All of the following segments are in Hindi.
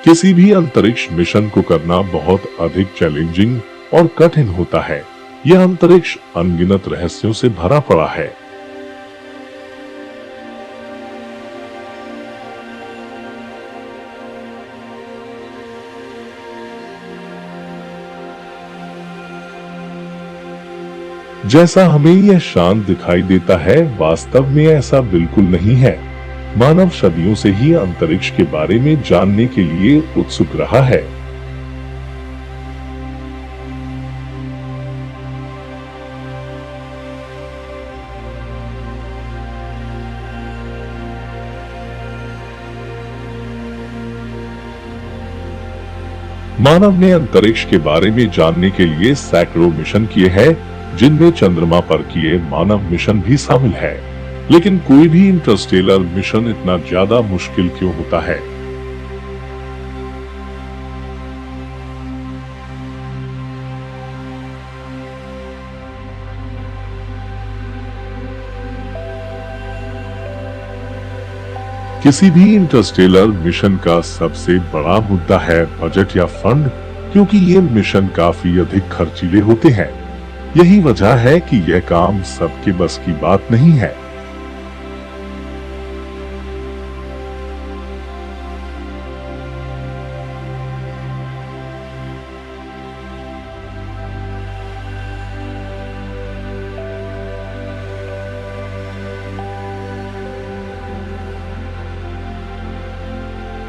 किसी भी अंतरिक्ष मिशन को करना बहुत अधिक चैलेंजिंग और कठिन होता है। यह अंतरिक्ष अनगिनत रहस्यों से भरा पड़ा है। जैसा हमें यह शांत दिखाई देता है, वास्तव में ऐसा बिल्कुल नहीं है। मानव सदियों से ही अंतरिक्ष के बारे में जानने के लिए उत्सुक रहा है। मानव ने अंतरिक्ष के बारे में जानने के लिए सैकड़ों मिशन किए हैं, जिनमें चंद्रमा पर किए मानव मिशन भी शामिल है। लेकिन कोई भी इंटरस्टेलर मिशन इतना ज्यादा मुश्किल क्यों होता है? किसी भी इंटरस्टेलर मिशन का सबसे बड़ा मुद्दा है बजट या फंड, क्योंकि ये मिशन काफी अधिक खर्चीले होते हैं। यही वजह है कि यह काम सबके बस की बात नहीं है।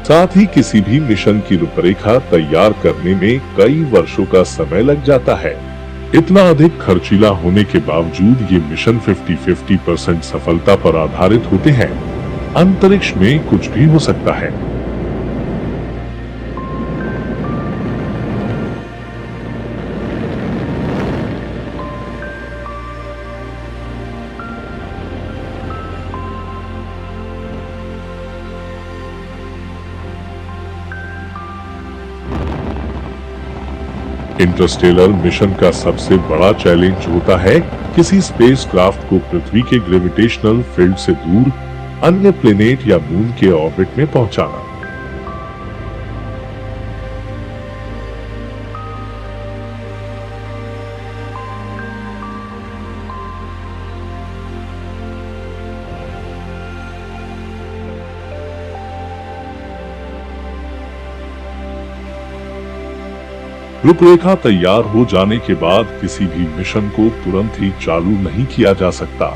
साथ ही किसी भी मिशन की रूपरेखा तैयार करने में कई वर्षों का समय लग जाता है। इतना अधिक खर्चीला होने के बावजूद ये मिशन 50-50% सफलता पर आधारित होते हैं। अंतरिक्ष में कुछ भी हो सकता है। इंटरस्टेलर मिशन का सबसे बड़ा चैलेंज होता है किसी स्पेसक्राफ्ट को पृथ्वी के ग्रेविटेशनल फील्ड से दूर अन्य प्लेनेट या मून के ऑर्बिट में पहुंचाना। रूपरेखा तैयार हो जाने के बाद किसी भी मिशन को तुरंत ही चालू नहीं किया जा सकता।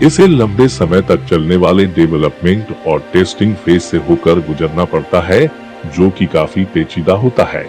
इसे लंबे समय तक चलने वाले डेवलपमेंट और टेस्टिंग फेज से होकर गुजरना पड़ता है, जो कि काफी पेचीदा होता है।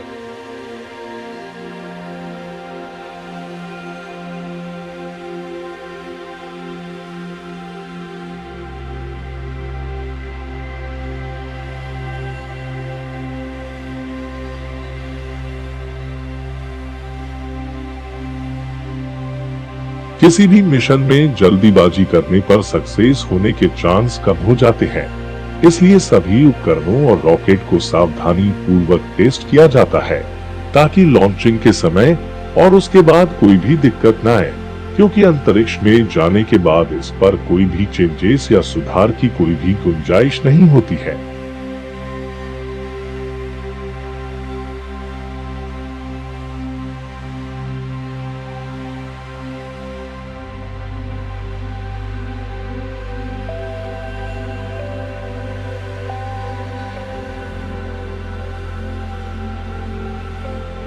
किसी भी मिशन में जल्दीबाजी करने पर सक्सेस होने के चांस कम हो जाते हैं। इसलिए सभी उपकरणों और रॉकेट को सावधानी पूर्वक टेस्ट किया जाता है, ताकि लॉन्चिंग के समय और उसके बाद कोई भी दिक्कत न आए, क्योंकि अंतरिक्ष में जाने के बाद इस पर कोई भी चेंजेस या सुधार की कोई भी गुंजाइश नहीं होती है।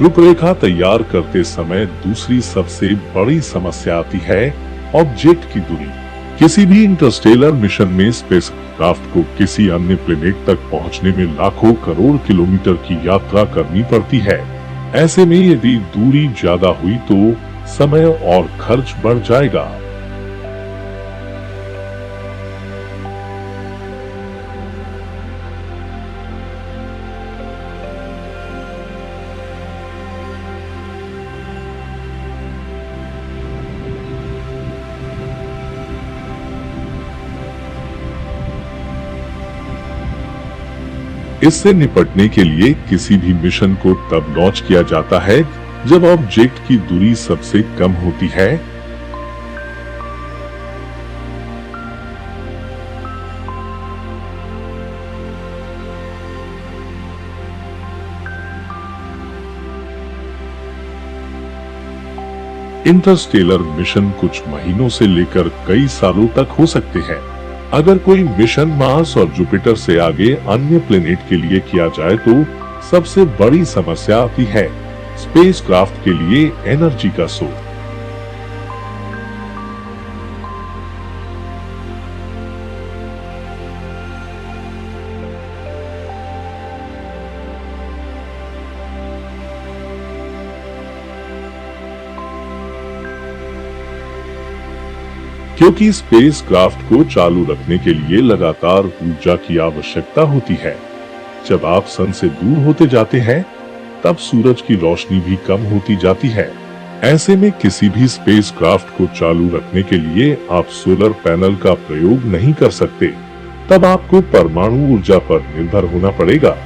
रूपरेखा तैयार करते समय दूसरी सबसे बड़ी समस्या आती है ऑब्जेक्ट की दूरी। किसी भी इंटरस्टेलर मिशन में स्पेसक्राफ्ट को किसी अन्य प्लेनेट तक पहुंचने में लाखों करोड़ किलोमीटर की यात्रा करनी पड़ती है। ऐसे में यदि दूरी ज्यादा हुई तो समय और खर्च बढ़ जाएगा। इससे निपटने के लिए किसी भी मिशन को तब लॉन्च किया जाता है जब ऑब्जेक्ट की दूरी सबसे कम होती है। इंटरस्टेलर मिशन कुछ महीनों से लेकर कई सालों तक हो सकते हैं। अगर कोई मिशन मार्स और जुपिटर से आगे अन्य प्लेनेट के लिए किया जाए तो सबसे बड़ी समस्या आती है स्पेसक्राफ्ट के लिए एनर्जी का सोर्स। क्योंकि स्पेसक्राफ्ट को चालू रखने के लिए लगातार ऊर्जा की आवश्यकता होती है। जब आप सन से दूर होते जाते हैं, तब सूरज की रोशनी भी कम होती जाती है। ऐसे में किसी भी स्पेसक्राफ्ट को चालू रखने के लिए आप सोलर पैनल का प्रयोग नहीं कर सकते। तब आपको परमाणु ऊर्जा पर निर्भर होना पड़ेगा।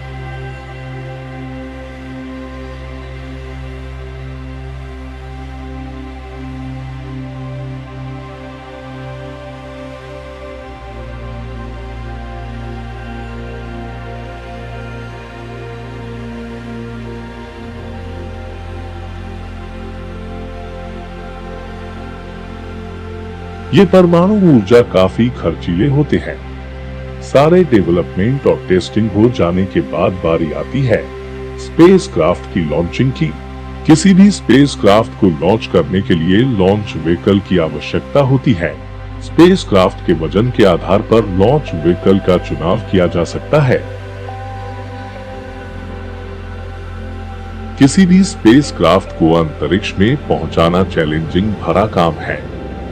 ये परमाणु ऊर्जा काफी खर्चीले होते हैं। सारे डेवलपमेंट और टेस्टिंग हो जाने के बाद बारी आती है स्पेसक्राफ्ट की लॉन्चिंग की। किसी भी स्पेसक्राफ्ट को लॉन्च करने के लिए लॉन्च व्हीकल की आवश्यकता होती है। स्पेसक्राफ्ट के वजन के आधार पर लॉन्च व्हीकल का चुनाव किया जा सकता है। किसी भी स्पेसक्राफ्ट को अंतरिक्ष में पहुंचाना चैलेंजिंग भरा काम है।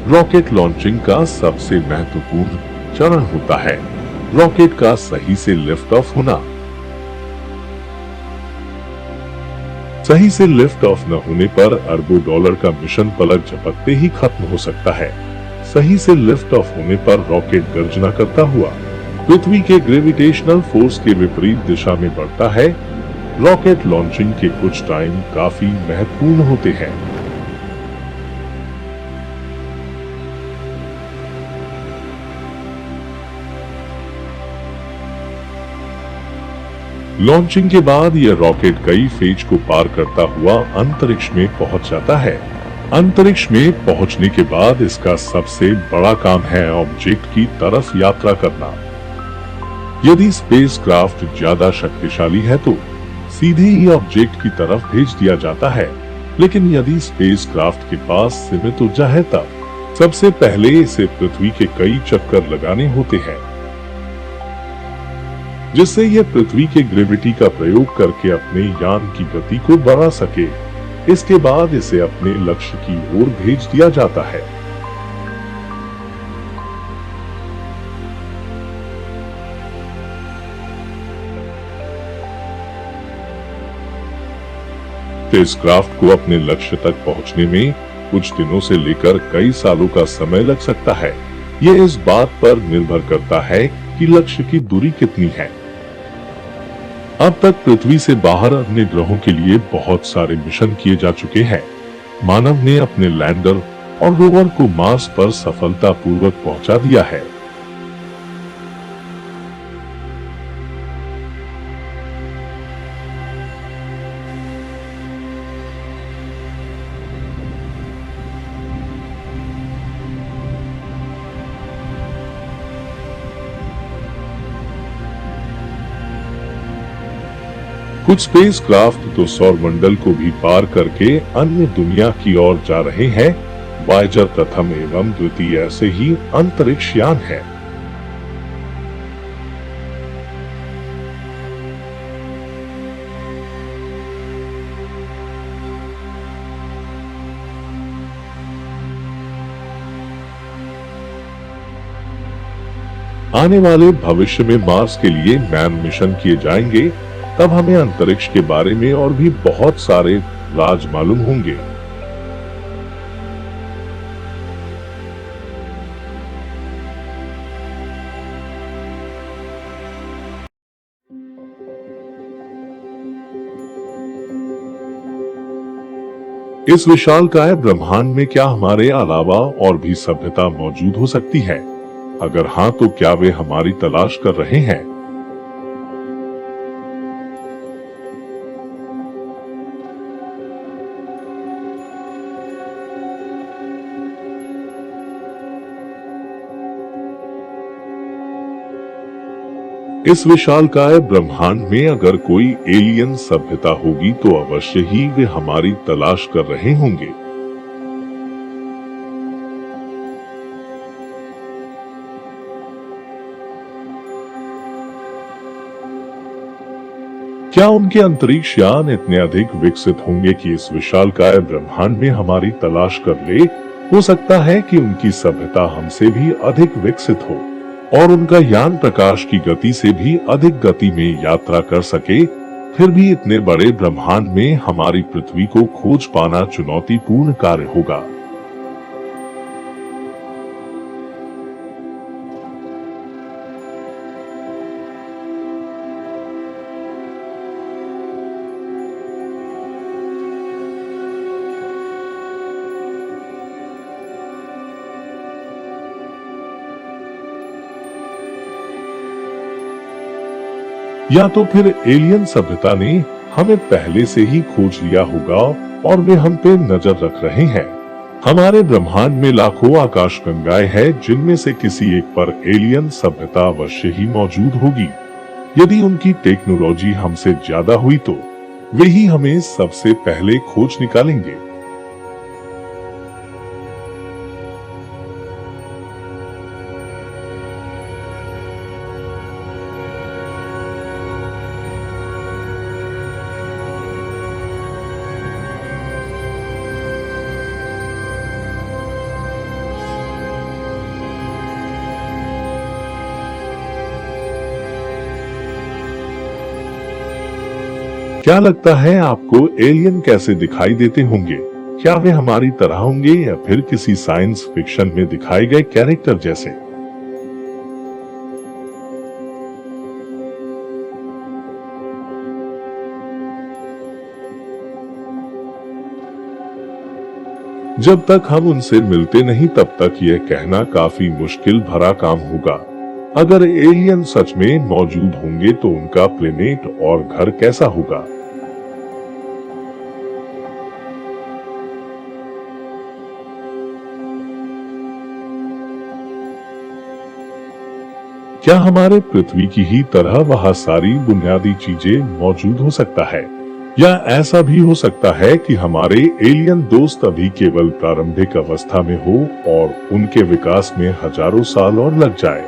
रॉकेट लॉन्चिंग का सबसे महत्वपूर्ण चरण होता है रॉकेट का सही से लिफ्ट ऑफ होना। सही से लिफ्ट ऑफ न होने पर अरबों डॉलर का मिशन पलक झपकते ही खत्म हो सकता है। सही से लिफ्ट ऑफ होने पर रॉकेट गर्जना करता हुआ पृथ्वी के ग्रेविटेशनल फोर्स के विपरीत दिशा में बढ़ता है। रॉकेट लॉन्चिंग के कुछ टाइम काफी महत्वपूर्ण होते हैं। लॉन्चिंग के बाद यह रॉकेट कई फेज को पार करता हुआ अंतरिक्ष में पहुंच जाता है। अंतरिक्ष में पहुंचने के बाद इसका सबसे बड़ा काम है ऑब्जेक्ट की तरफ यात्रा करना। यदि स्पेसक्राफ्ट ज्यादा शक्तिशाली है तो सीधे ही ऑब्जेक्ट की तरफ भेज दिया जाता है, लेकिन यदि स्पेसक्राफ्ट के पास सीमित ऊर्जा है तब सबसे पहले इसे पृथ्वी के कई चक्कर लगाने होते हैं, जिससे यह पृथ्वी के ग्रेविटी का प्रयोग करके अपने यान की गति को बढ़ा सके। इसके बाद इसे अपने लक्ष्य की ओर भेज दिया जाता है। स्पेसक्राफ्ट को अपने लक्ष्य तक पहुंचने में कुछ दिनों से लेकर कई सालों का समय लग सकता है। यह इस बात पर निर्भर करता है कि लक्ष्य की दूरी कितनी है। अब तक पृथ्वी से बाहर अन्य ग्रहों के लिए बहुत सारे मिशन किए जा चुके हैं। मानव ने अपने लैंडर और रोवर को मार्स पर सफलतापूर्वक पहुंचा दिया है। कुछ स्पेसक्राफ्ट तो सौरमंडल को भी पार करके अन्य दुनिया की ओर जा रहे हैं। वायेजर प्रथम एवं द्वितीय ऐसे ही अंतरिक्ष यान है। आने वाले भविष्य में मार्स के लिए मैन मिशन किए जाएंगे। तब हमें अंतरिक्ष के बारे में और भी बहुत सारे राज मालूम होंगे। इस विशालकाय ब्रह्मांड में क्या हमारे अलावा और भी सभ्यता मौजूद हो सकती है? अगर हाँ, तो क्या वे हमारी तलाश कर रहे हैं? इस विशालकाय ब्रह्मांड में अगर कोई एलियन सभ्यता होगी तो अवश्य ही वे हमारी तलाश कर रहे होंगे। क्या उनके अंतरिक्ष यान इतने अधिक विकसित होंगे कि इस विशालकाय ब्रह्मांड में हमारी तलाश कर ले? हो सकता है कि उनकी सभ्यता हमसे भी अधिक विकसित हो और उनका यान प्रकाश की गति से भी अधिक गति में यात्रा कर सके। फिर भी इतने बड़े ब्रह्मांड में हमारी पृथ्वी को खोज पाना चुनौतीपूर्ण कार्य होगा। या तो फिर एलियन सभ्यता ने हमें पहले से ही खोज लिया होगा और वे हम पे नजर रख रहे हैं। हमारे ब्रह्मांड में लाखों आकाशगंगाएं हैं जिनमें से किसी एक पर एलियन सभ्यता अवश्य ही मौजूद होगी। यदि उनकी टेक्नोलॉजी हमसे ज्यादा हुई तो वे ही हमें सबसे पहले खोज निकालेंगे। क्या लगता है आपको एलियन कैसे दिखाई देते होंगे? क्या वे हमारी तरह होंगे या फिर किसी साइंस फिक्शन में दिखाए गए कैरेक्टर जैसे? जब तक हम उनसे मिलते नहीं तब तक यह कहना काफी मुश्किल भरा काम होगा। अगर एलियन सच में मौजूद होंगे तो उनका प्लेनेट और घर कैसा होगा? क्या हमारे पृथ्वी की ही तरह वहाँ सारी बुनियादी चीजें मौजूद हो सकता है? या ऐसा भी हो सकता है कि हमारे एलियन दोस्त अभी केवल प्रारंभिक अवस्था में हो और उनके विकास में हजारों साल और लग जाए,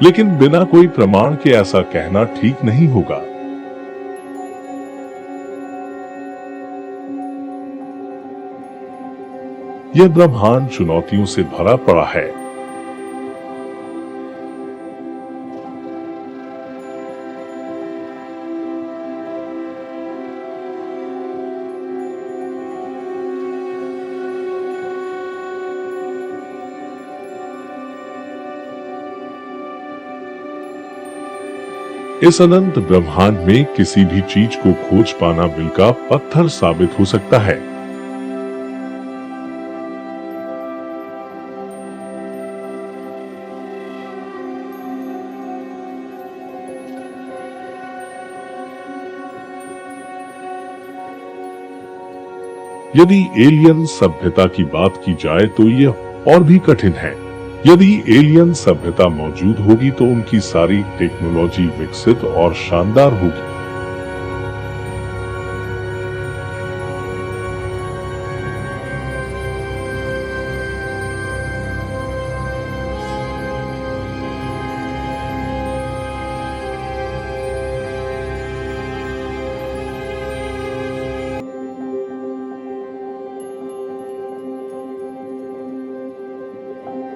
लेकिन बिना कोई प्रमाण के ऐसा कहना ठीक नहीं होगा। यह ब्रह्मांड चुनौतियों से भरा पड़ा है। इस अनंत ब्रह्मांड में किसी भी चीज को खोज पाना बिल का पत्थर साबित हो सकता है। यदि एलियन सभ्यता की बात की जाए तो यह और भी कठिन है। यदि एलियन सभ्यता मौजूद होगी तो उनकी सारी टेक्नोलॉजी विकसित और शानदार होगी।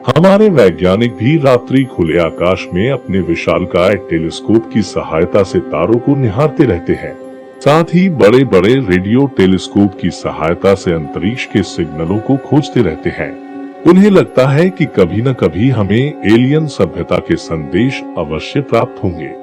हमारे वैज्ञानिक भी रात्रि खुले आकाश में अपने विशालकाय टेलीस्कोप की सहायता से तारों को निहारते रहते हैं। साथ ही बड़े बड़े रेडियो टेलीस्कोप की सहायता से अंतरिक्ष के सिग्नलों को खोजते रहते हैं। उन्हें लगता है कि कभी न कभी हमें एलियन सभ्यता के संदेश अवश्य प्राप्त होंगे।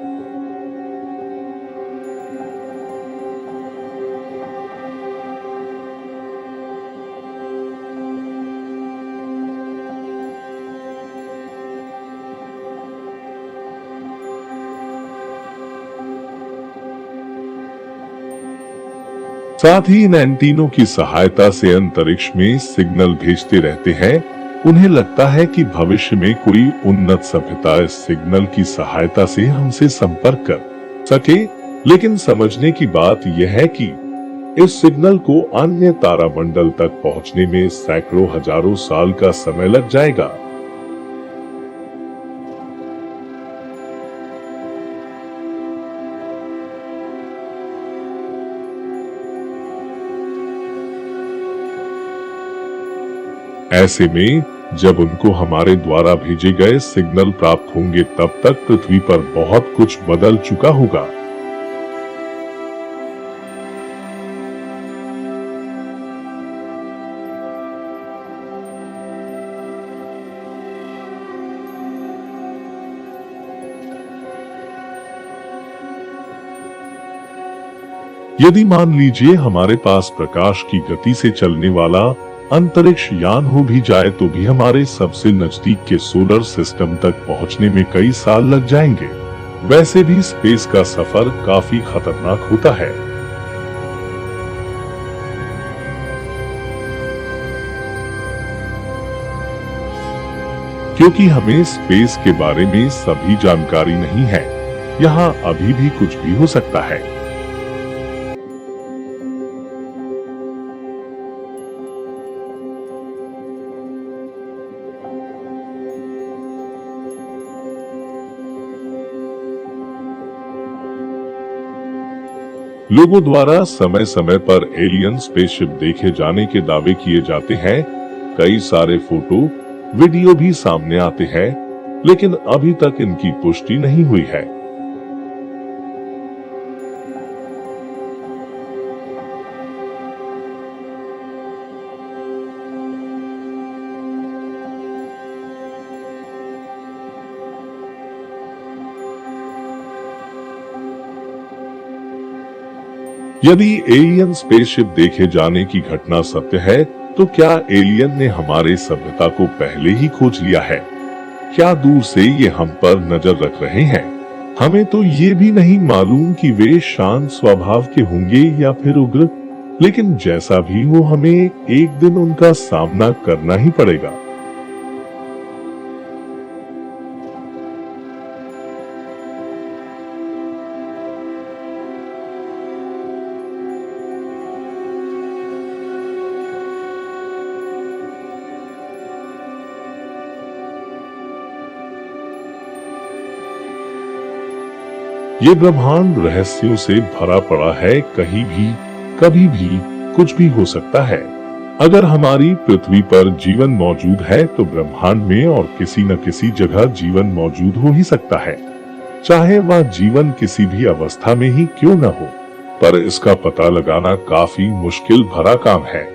साथ ही इन एंटीनों की सहायता से अंतरिक्ष में सिग्नल भेजते रहते हैं उन्हें लगता है कि भविष्य में कोई उन्नत सभ्यता इस सिग्नल की सहायता से हमसे संपर्क कर सके, लेकिन समझने की बात यह है कि इस सिग्नल को अन्य तारामंडल तक पहुंचने में सैकड़ों हजारों साल का समय लग जाएगा। ऐसे में जब उनको हमारे द्वारा भेजे गए सिग्नल प्राप्त होंगे, तब तक पृथ्वी पर बहुत कुछ बदल चुका होगा। यदि मान लीजिए हमारे पास प्रकाश की गति से चलने वाला अंतरिक्ष यान हो भी जाए, तो भी हमारे सबसे नजदीक के सोलर सिस्टम तक पहुंचने में कई साल लग जाएंगे। वैसे भी स्पेस का सफर काफी खतरनाक होता है। क्योंकि हमें स्पेस के बारे में सभी जानकारी नहीं है, यहाँ अभी भी कुछ भी हो सकता है। लोगों द्वारा समय समय पर एलियन स्पेसशिप देखे जाने के दावे किए जाते हैं। कई सारे फोटो, वीडियो भी सामने आते हैं, लेकिन अभी तक इनकी पुष्टि नहीं हुई है। यदि एलियन स्पेसशिप देखे जाने की घटना सत्य है, तो क्या एलियन ने हमारे सभ्यता को पहले ही खोज लिया है? क्या दूर से ये हम पर नजर रख रहे हैं? हमें तो ये भी नहीं मालूम कि वे शांत स्वभाव के होंगे या फिर उग्र, लेकिन जैसा भी हो, हमें एक दिन उनका सामना करना ही पड़ेगा। ये ब्रह्मांड रहस्यों से भरा पड़ा है। कहीं भी, कभी भी कुछ भी हो सकता है। अगर हमारी पृथ्वी पर जीवन मौजूद है, तो ब्रह्मांड में और किसी न किसी जगह जीवन मौजूद हो ही सकता है, चाहे वह जीवन किसी भी अवस्था में ही क्यों न हो। पर इसका पता लगाना काफी मुश्किल भरा काम है।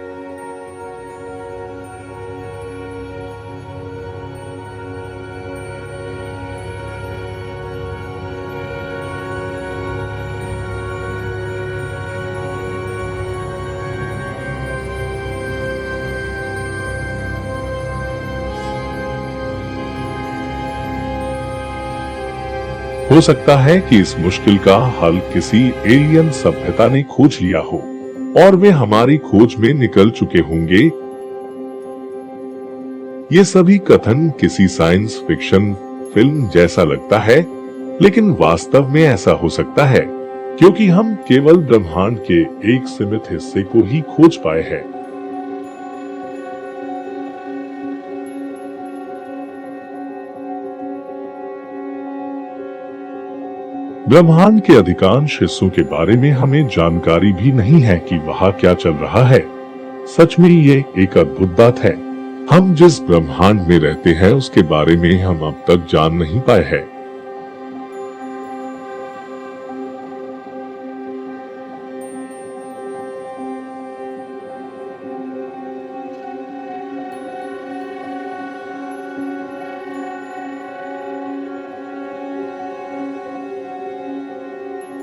हो सकता है कि इस मुश्किल का हल किसी एलियन सभ्यता ने खोज लिया हो और वे हमारी खोज में निकल चुके होंगे। ये सभी कथन किसी साइंस फिक्शन फिल्म जैसा लगता है, लेकिन वास्तव में ऐसा हो सकता है, क्योंकि हम केवल ब्रह्मांड के एक सीमित हिस्से को ही खोज पाए हैं। ब्रह्मांड के अधिकांश हिस्सों के बारे में हमें जानकारी भी नहीं है कि वहाँ क्या चल रहा है। सच में ये एक अद्भुत बात है। हम जिस ब्रह्मांड में रहते हैं उसके बारे में हम अब तक जान नहीं पाए हैं।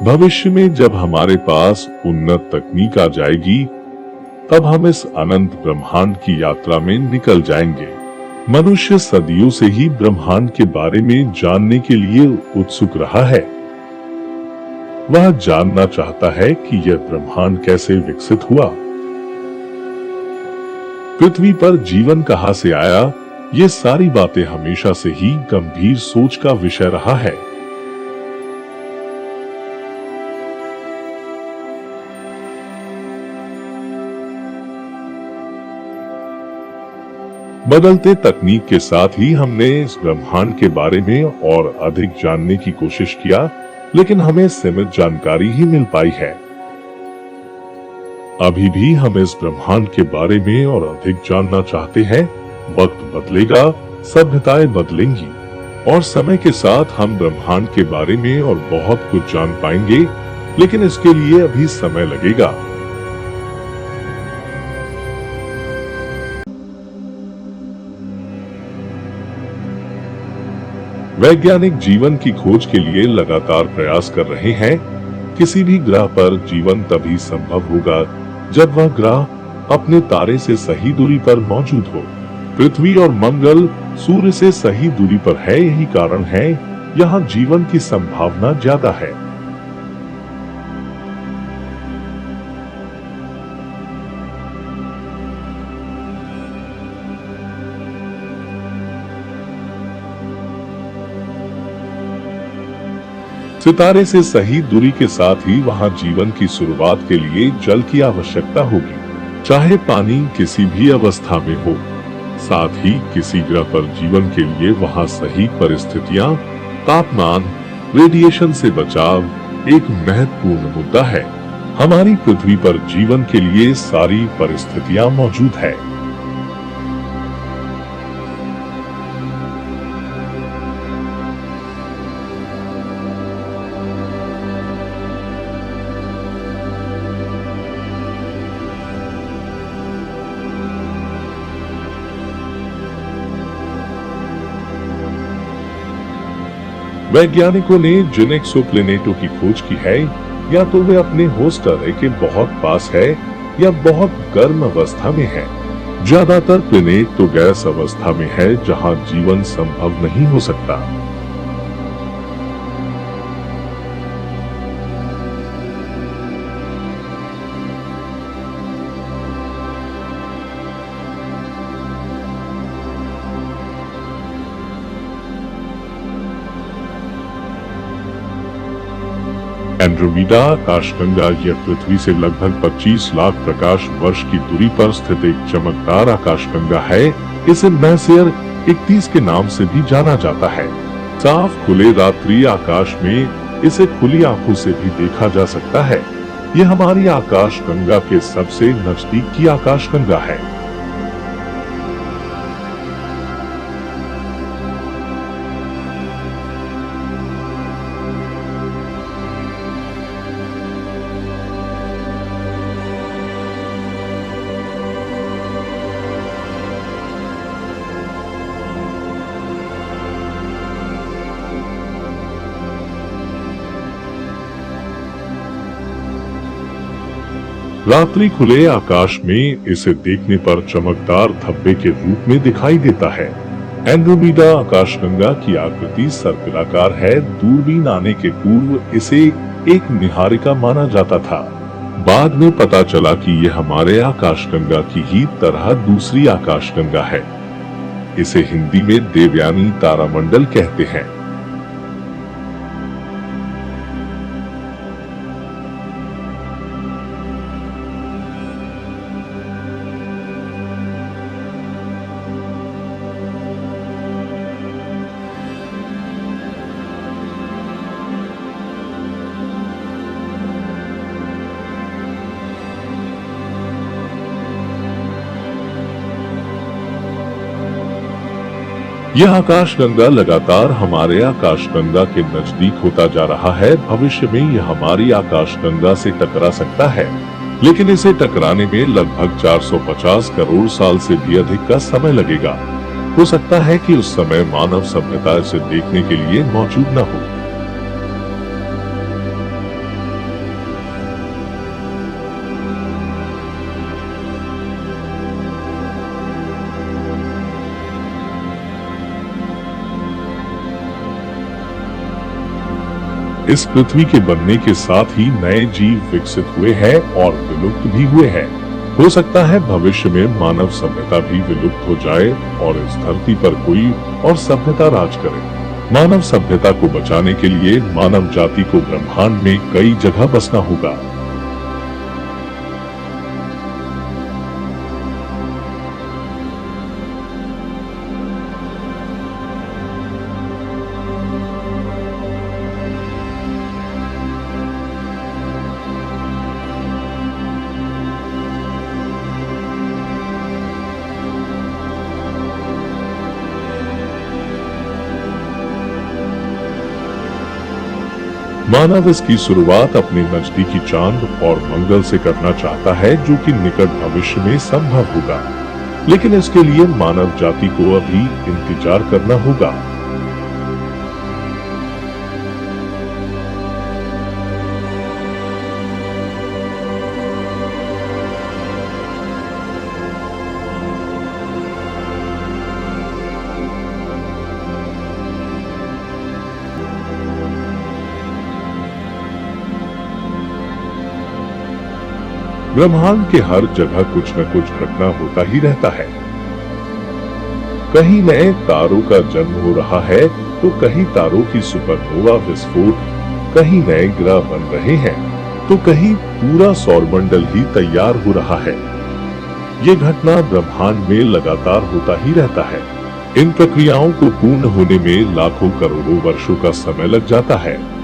भविष्य में जब हमारे पास उन्नत तकनीक आ जाएगी, तब हम इस अनंत ब्रह्मांड की यात्रा में निकल जाएंगे। मनुष्य सदियों से ही ब्रह्मांड के बारे में जानने के लिए उत्सुक रहा है। वह जानना चाहता है कि यह ब्रह्मांड कैसे विकसित हुआ, पृथ्वी पर जीवन कहां से आया ये सारी बातें हमेशा से ही गंभीर सोच का विषय रहा है। बदलते तकनीक के साथ ही हमने इस ब्रह्मांड के बारे में और अधिक जानने की कोशिश किया, लेकिन हमें सीमित जानकारी ही मिल पाई है। अभी भी हम इस ब्रह्मांड के बारे में और अधिक जानना चाहते हैं। वक्त बदलेगा, सभ्यताएं बदलेंगी और समय के साथ हम ब्रह्मांड के बारे में और बहुत कुछ जान पाएंगे, लेकिन इसके लिए अभी समय लगेगा। वैज्ञानिक जीवन की खोज के लिए लगातार प्रयास कर रहे हैं। किसी भी ग्रह पर जीवन तभी संभव होगा जब वह ग्रह अपने तारे से सही दूरी पर मौजूद हो। पृथ्वी और मंगल सूर्य से सही दूरी पर है, यही कारण है यहाँ जीवन की संभावना ज्यादा है। सितारे से सही दूरी के साथ ही वहां जीवन की शुरुआत के लिए जल की आवश्यकता होगी, चाहे पानी किसी भी अवस्था में हो। साथ ही किसी ग्रह पर जीवन के लिए वहां सही परिस्थितियां, तापमान, रेडिएशन से बचाव एक महत्वपूर्ण मुद्दा है। हमारी पृथ्वी पर जीवन के लिए सारी परिस्थितियां मौजूद है। वैज्ञानिकों ने जिन एक्सोप्लैनेटों की खोज की है, या तो वे अपने होस्ट अरे के बहुत पास है या बहुत गर्म अवस्था में है। ज्यादातर प्लैनेट तो गैस अवस्था में है, जहां जीवन संभव नहीं हो सकता। एंड्रोमेडा आकाशगंगा यह पृथ्वी से लगभग 25 लाख प्रकाश वर्ष की दूरी पर स्थित एक चमकदार आकाशगंगा है। इसे मैसियर 31 के नाम से भी जाना जाता है। साफ खुले रात्रि आकाश में इसे खुली आंखों से भी देखा जा सकता है। यह हमारी आकाशगंगा के सबसे नजदीक की आकाशगंगा है। रात्रि खुले आकाश में इसे देखने पर चमकदार धब्बे के रूप में दिखाई देता है। एंड्रोमेडा आकाशगंगा की आकृति सर्पिलाकार है। दूरबीन आने के पूर्व इसे एक निहारिका माना जाता था। बाद में पता चला कि यह हमारे आकाशगंगा की ही तरह दूसरी आकाशगंगा है। इसे हिंदी में देवयानी तारामंडल कहते हैं। यह आकाशगंगा लगातार हमारे आकाशगंगा के नजदीक होता जा रहा है। भविष्य में यह हमारी आकाशगंगा से टकरा सकता है, लेकिन इसे टकराने में लगभग 450 करोड़ साल से भी अधिक का समय लगेगा। हो सकता है कि उस समय मानव सभ्यता इसे देखने के लिए मौजूद न हो। इस पृथ्वी के बनने के साथ ही नए जीव विकसित हुए हैं और विलुप्त भी हुए हैं। हो सकता है भविष्य में मानव सभ्यता भी विलुप्त हो जाए और इस धरती पर कोई और सभ्यता राज करे। मानव सभ्यता को बचाने के लिए मानव जाति को ब्रह्मांड में कई जगह बसना होगा। मानव इसकी शुरुआत अपने नजदीकी चांद और मंगल से करना चाहता है, जो कि निकट भविष्य में संभव होगा। लेकिन इसके लिए मानव जाति को अभी इंतजार करना होगा। ब्रह्मांड के हर जगह कुछ न कुछ घटना होता ही रहता है। कहीं नए तारों का जन्म हो रहा है, तो कहीं तारों की सुपरनोवा विस्फोट, कहीं नए ग्रह बन रहे हैं, तो कहीं पूरा सौरमंडल ही तैयार हो रहा है। ये घटना ब्रह्मांड में लगातार होता ही रहता है। इन प्रक्रियाओं को पूर्ण होने में लाखों करोड़ों वर्षों का समय लग जाता है।